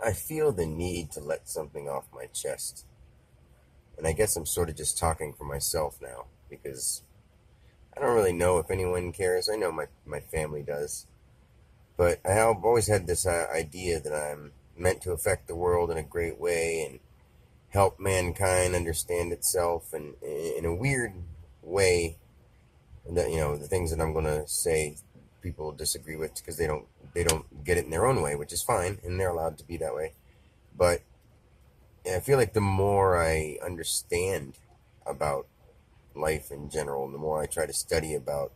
I feel the need to let something off my chest. And I guess I'm sort of just talking for myself now because I don't really know if anyone cares. I know my family does. But I have always had this idea that I'm meant to affect the world in a great way and help mankind understand itself. And in a weird way, that, the things that I'm going to say, people disagree with because they don't get it in their own way, which is fine, and they're allowed to be that way. But I feel like the more I understand about life in general, and the more I try to study about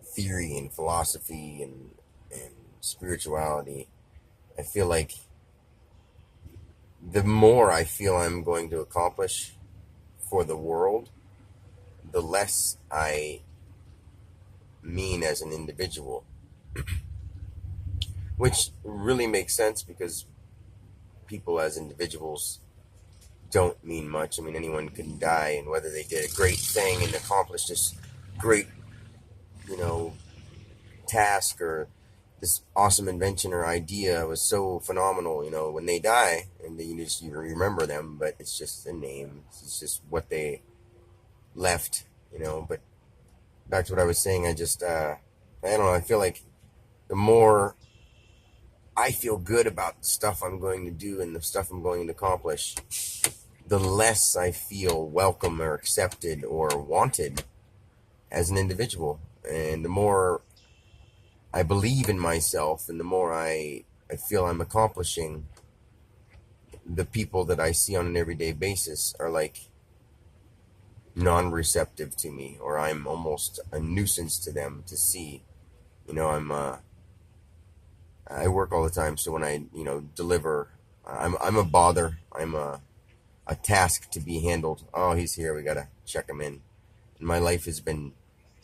theory and philosophy and spirituality, I feel like the more I feel I'm going to accomplish for the world, the less I mean as an individual, which really makes sense because people as individuals don't mean much. I mean, anyone can die, and whether they did a great thing and accomplished this great, you know, task or this awesome invention or idea was so phenomenal, when they die, and then you remember them, but it's just a name. It's just what they left. But back to what I was saying, I don't know. I feel like the more I feel good about the stuff I'm going to do and the stuff I'm going to accomplish, the less I feel welcome or accepted or wanted as an individual. And the more I believe in myself and the more I feel I'm accomplishing, the people that I see on an everyday basis are like non-receptive to me, or I'm almost a nuisance to them to see. I work all the time, so when I deliver, I'm a bother. I'm a task to be handled. Oh, he's here. We gotta check him in. And my life has been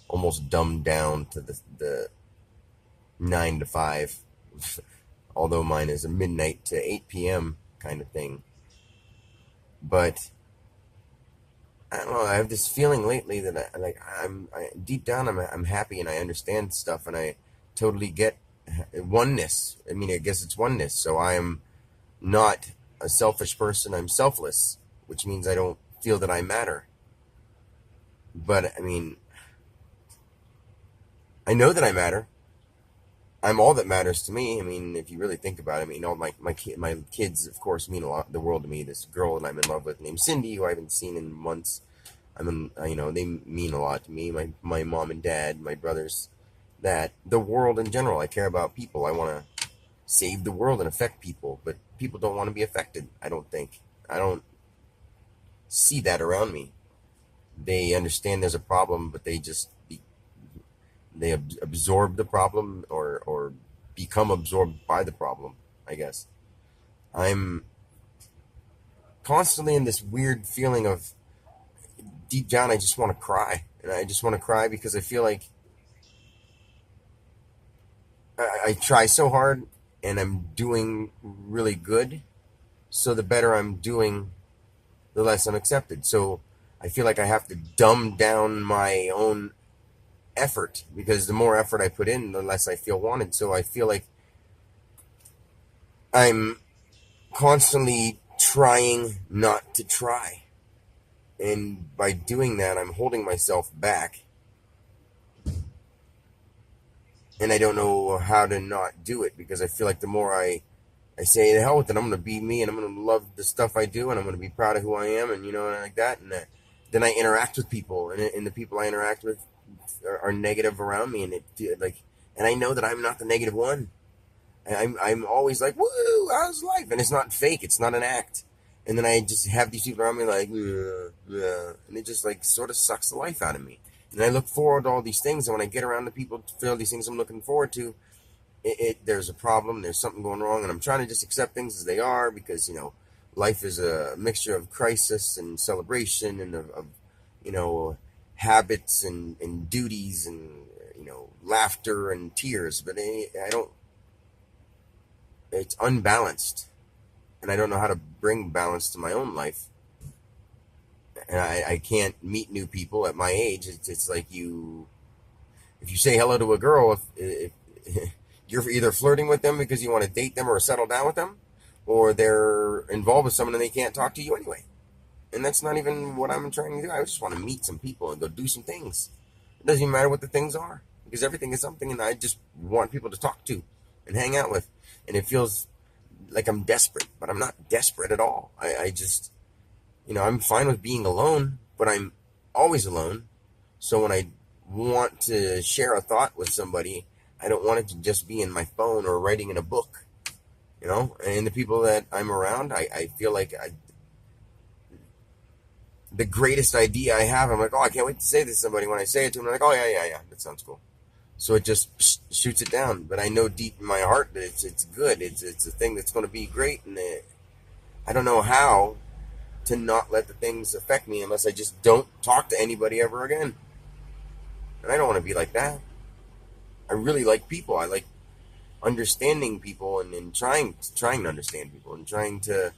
almost dumbed down to the 9 to 5, although mine is a midnight to 8 p.m. kind of thing. But I don't know. I have this feeling lately that deep down I'm happy and I understand stuff and I totally get oneness. I mean, I guess it's oneness. So I am not a selfish person. I'm selfless, which means I don't feel that I matter. But I mean, I know that I matter. I'm all that matters to me. I mean, if you really think about it, I mean, all my kids, of course, mean a lot, the world to me. This girl that I'm in love with named Cindy, who I haven't seen in months. They mean a lot to me. My mom and dad, my brothers, that the world in general. I care about people. I want to save the world and affect people, but people don't want to be affected. I don't think. I don't see that around me. They understand there's a problem, but they absorb the problem or become absorbed by the problem, I guess. I'm constantly in this weird feeling of deep down I just want to cry. And I just want to cry because I feel like I try so hard and I'm doing really good. So the better I'm doing, the less I'm accepted. So I feel like I have to dumb down my own effort because the more effort I put in, the less I feel wanted. So I feel like I'm constantly trying not to try. And by doing that, I'm holding myself back. And I don't know how to not do it because I feel like the more I say, the hell with it, I'm going to be me and I'm going to love the stuff I do and I'm going to be proud of who I am and, and like that. And then I interact with people and the people I interact with are negative around me. And I know that I'm not the negative one. I'm always like, woo, how's life? And it's not fake. It's not an act. And then I just have these people around me like, and it just like sort of sucks the life out of me. And I look forward to all these things. And when I get around the people for all these things I'm looking forward to, there's a problem. There's something going wrong. And I'm trying to just accept things as they are because, life is a mixture of crisis and celebration and of habits and duties and, laughter and tears. But I don't, it's unbalanced. And I don't know how to bring balance to my own life. And I can't meet new people at my age. It's like if you say hello to a girl, if you're either flirting with them because you want to date them or settle down with them, or they're involved with someone and they can't talk to you anyway. And that's not even what I'm trying to do. I just want to meet some people and go do some things. It doesn't even matter what the things are, because everything is something, and I just want people to talk to and hang out with. And it feels like I'm desperate, but I'm not desperate at all. I just, I'm fine with being alone, but I'm always alone. So when I want to share a thought with somebody, I don't want it to just be in my phone or writing in a book, And the people that I'm around, I feel like the greatest idea I have, I'm like, oh, I can't wait to say this to somebody. When I say it to them, I'm like, oh, yeah, that sounds cool. So it just shoots it down. But I know deep in my heart that it's good. It's a thing that's going to be great. And I don't know how to not let the things affect me unless I just don't talk to anybody ever again. And I don't want to be like that. I really like people. I like understanding people and trying to understand people and trying to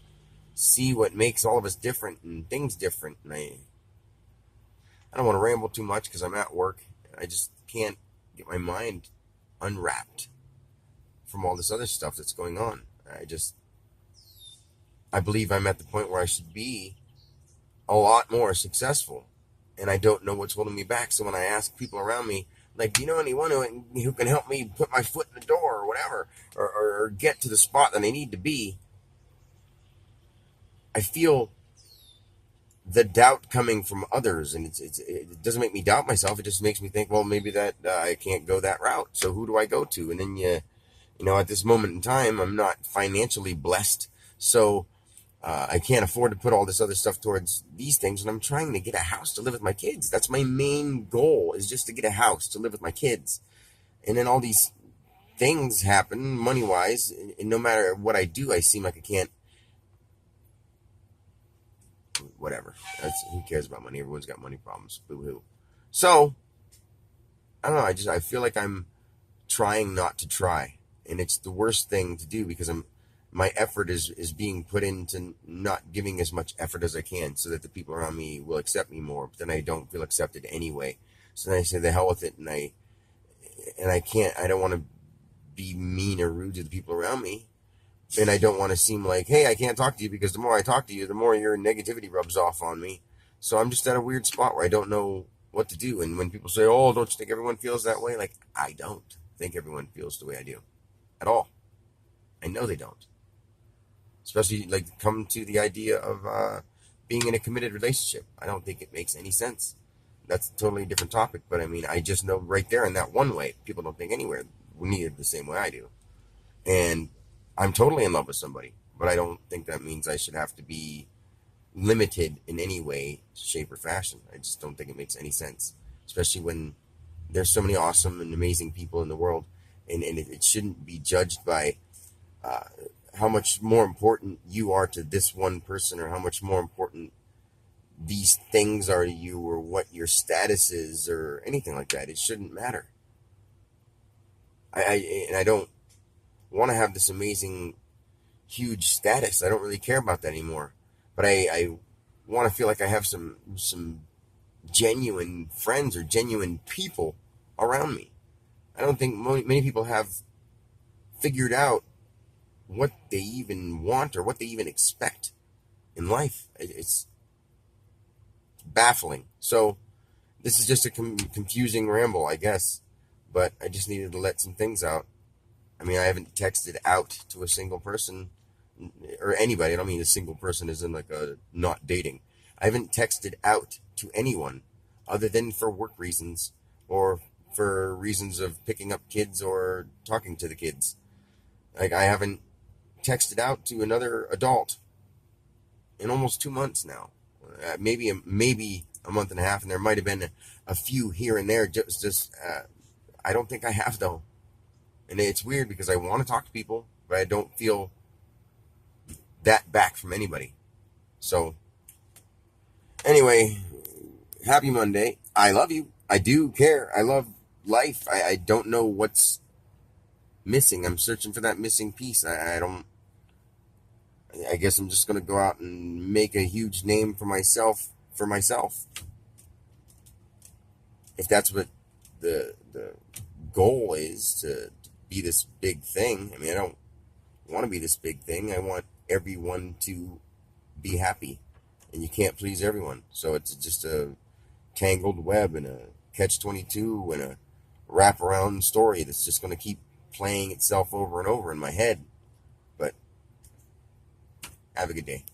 see what makes all of us different and things different. And I don't want to ramble too much because I'm at work. I just can't get my mind unwrapped from all this other stuff that's going on. I believe I'm at the point where I should be a lot more successful, and I don't know what's holding me back. So when I ask people around me, like, do you know anyone who can help me put my foot in the door or whatever, or get to the spot that I need to be, I feel the doubt coming from others, and it doesn't make me doubt myself. It just makes me think, well, maybe that I can't go that route. So who do I go to? And then at this moment in time, I'm not financially blessed, so I can't afford to put all this other stuff towards these things. And I'm trying to get a house to live with my kids. That's my main goal, is just to get a house to live with my kids. And then all these things happen money wise, and no matter what I do, I seem like I can't. Whatever. Who cares about money? Everyone's got money problems. Boo hoo. So I don't know. I feel like I'm trying not to try, and it's the worst thing to do because my effort is being put into not giving as much effort as I can, so that the people around me will accept me more. But then I don't feel accepted anyway. So then I say the hell with it, and I can't. I don't want to be mean or rude to the people around me. And I don't want to seem like, hey, I can't talk to you, because the more I talk to you, the more your negativity rubs off on me. So I'm just at a weird spot where I don't know what to do. And when people say, oh, don't you think everyone feels that way? Like, I don't think everyone feels the way I do at all. I know they don't. Especially, like, come to the idea of being in a committed relationship. I don't think it makes any sense. That's a totally different topic. But I mean, I just know right there in that one way, people don't think anywhere near the same way I do. And I'm totally in love with somebody, but I don't think that means I should have to be limited in any way, shape, or fashion. I just don't think it makes any sense, especially when there's so many awesome and amazing people in the world, and it shouldn't be judged by uh, how much more important you are to this one person, or how much more important these things are to you, or what your status is, or anything like that. It shouldn't matter. I don't want to have this amazing, huge status. I don't really care about that anymore. But I want to feel like I have some genuine friends or genuine people around me. I don't think many people have figured out what they even want or what they even expect in life. It's baffling. So this is just a confusing ramble, I guess. But I just needed to let some things out. I mean, I haven't texted out to a single person or anybody. I don't mean a single person as in like a not dating. I haven't texted out to anyone other than for work reasons or for reasons of picking up kids or talking to the kids. Like, I haven't texted out to another adult in almost 2 months now. Maybe a month and a half, and there might have been a few here and there. I don't think I have, though. And it's weird because I want to talk to people, but I don't feel that back from anybody. So, anyway, happy Monday. I love you. I do care. I love life. I don't know what's missing. I'm searching for that missing piece. I guess I'm just going to go out and make a huge name for myself. If that's what the goal is, to be this big thing. I mean, I don't want to be this big thing. I want everyone to be happy, and you can't please everyone. So it's just a tangled web and a catch-22 and a wraparound story that's just going to keep playing itself over and over in my head. But have a good day.